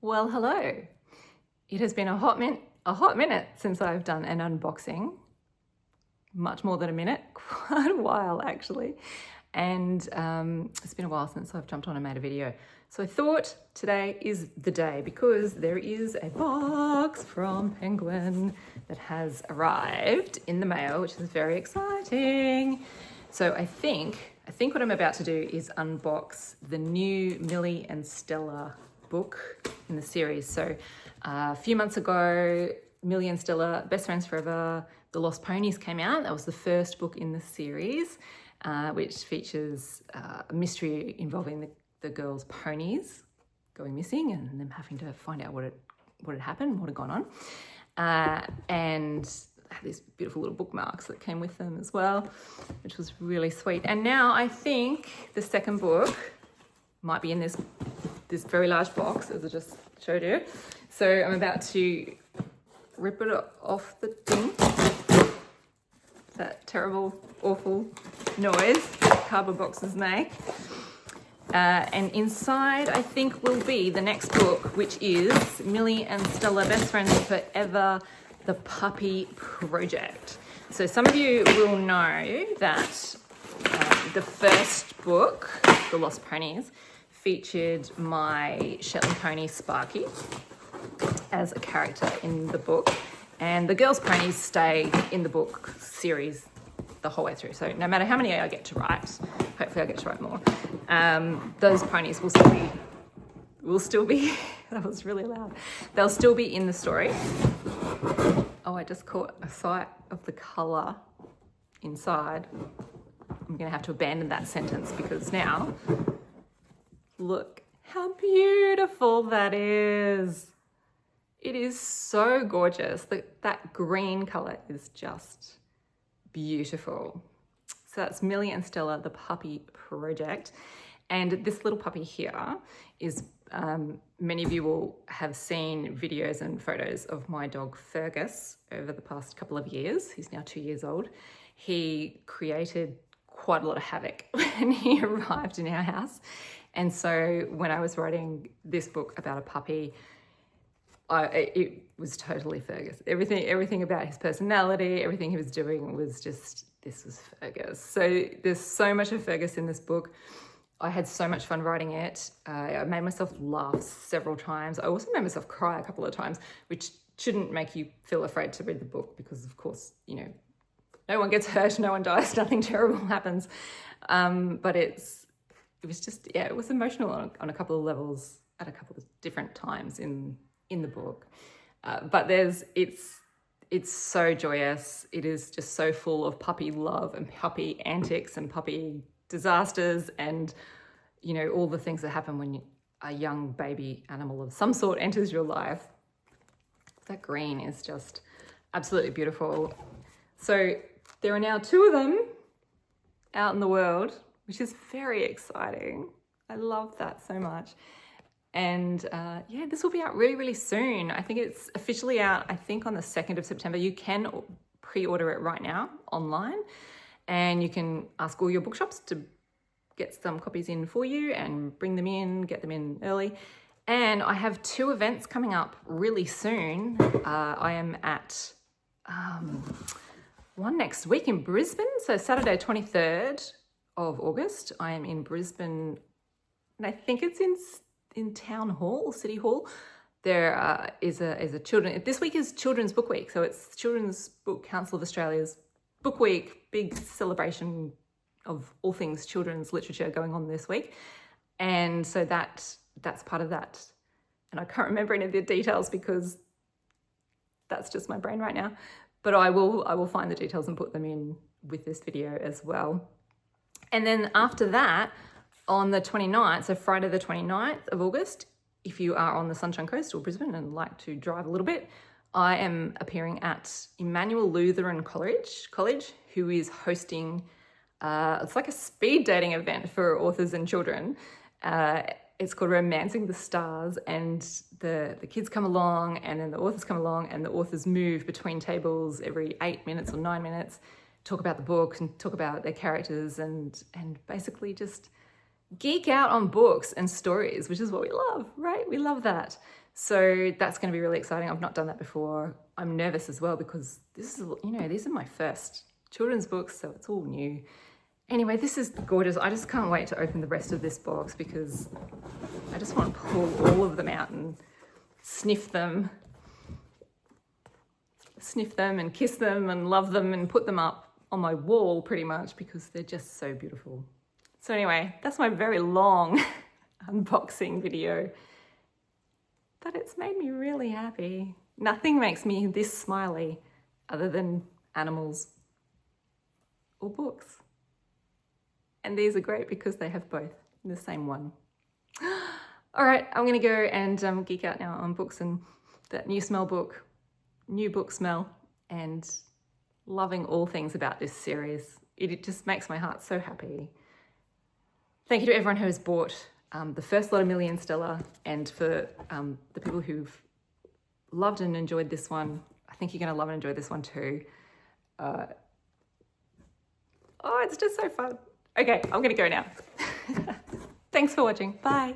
Well, hello. It has been a hot minute since I've done an unboxing. Much more than a minute, quite a while actually. And it's been a while since I've jumped on and made a video. So I thought today is the day because there is a box from Penguin that has arrived in the mail, which is very exciting. So I think what I'm about to do is unbox the new Millie and Stella book in the series. So a few months ago, Millie and Stella, Best Friends Forever, The Lost Ponies came out. That was the first book in the series, which features a mystery involving the girls' ponies going missing and them having to find out what had happened, what had gone on. And they had these beautiful little bookmarks that came with them as well, which was really sweet. And now I think the second book might be in this very large box, as I just showed you. So I'm about to rip it off the thing. That terrible, awful noise that cardboard boxes make. And inside, I think, will be the next book, which is Millie and Stella, Best Friends Forever, The Puppy Project. So some of you will know that the first book, The Lost Ponies, featured my Shetland pony Sparky as a character in the book, and the girls' ponies stay in the book series the whole way through. So no matter how many I get to write, hopefully I get to write more, those ponies will still be that was really loud. They'll still be in the story. Oh, I just caught a sight of the colour inside. I'm going to have to abandon that sentence because now look how beautiful that is. It is so gorgeous. That green colour is just beautiful. So that's Millie and Stella, The Puppy Project. And this little puppy here is, many of you will have seen videos and photos of my dog Fergus over the past couple of years. He's now 2 years old. He created quite a lot of havoc when he arrived in our house. And so when I was writing this book about a puppy, it was totally Fergus. Everything about his personality, everything he was doing was just, this was Fergus. So there's so much of Fergus in this book. I had so much fun writing it. I made myself laugh several times. I also made myself cry a couple of times, which shouldn't make you feel afraid to read the book because, of course, no one gets hurt, no one dies, nothing terrible happens. But it was just, it was emotional on a couple of levels at a couple of different times in the book. But it's so joyous. It is just so full of puppy love and puppy antics and puppy disasters and, all the things that happen when a young baby animal of some sort enters your life. That green is just absolutely beautiful. So there are now 2 of them out in the world, which is very exciting. I love that so much. And this will be out really, really soon. I think it's officially out, I think, on the 2nd of September. You can pre-order it right now online, and you can ask all your bookshops to get some copies in for you and bring them in, get them in early. And I have 2 events coming up really soon. I am at one next week in Brisbane. So Saturday, 23rd of August, I am in Brisbane, and I think it's in Town Hall, City Hall. There is a children. This week is Children's Book Week, so it's Children's Book Council of Australia's Book Week, big celebration of all things children's literature going on this week, and so that's part of that. And I can't remember any of the details because that's just my brain right now. But I will find the details and put them in with this video as well. And then after that, on the 29th, so Friday the 29th of August, if you are on the Sunshine Coast or Brisbane and like to drive a little bit, I am appearing at Emmanuel Lutheran College, who is hosting, it's like a speed dating event for authors and children. It's called Romancing the Stars, and the kids come along and then the authors come along, and the authors move between tables every 8 minutes or 9 minutes, talk about the book and talk about their characters and basically just geek out on books and stories, which is what we love, right? We love that. So that's going to be really exciting. I've not done that before. I'm nervous as well because this is, you know, these are my first children's books, so it's all new. Anyway, this is gorgeous. I just can't wait to open the rest of this box because I just want to pull all of them out and sniff them and kiss them and love them and put them up on my wall pretty much because they're just so beautiful. So anyway, that's my very long unboxing video, but it's made me really happy. Nothing makes me this smiley other than animals or books. And these are great because they have both in the same one. All right, I'm gonna go and geek out now on books and that new book smell, and loving all things about this series. It just makes my heart so happy. Thank you to everyone who has bought the first lot of Millie and Stella, and for the people who've loved and enjoyed this one. I think you're going to love and enjoy this one too. Oh, it's just so fun. Okay, I'm going to go now. Thanks for watching. Bye.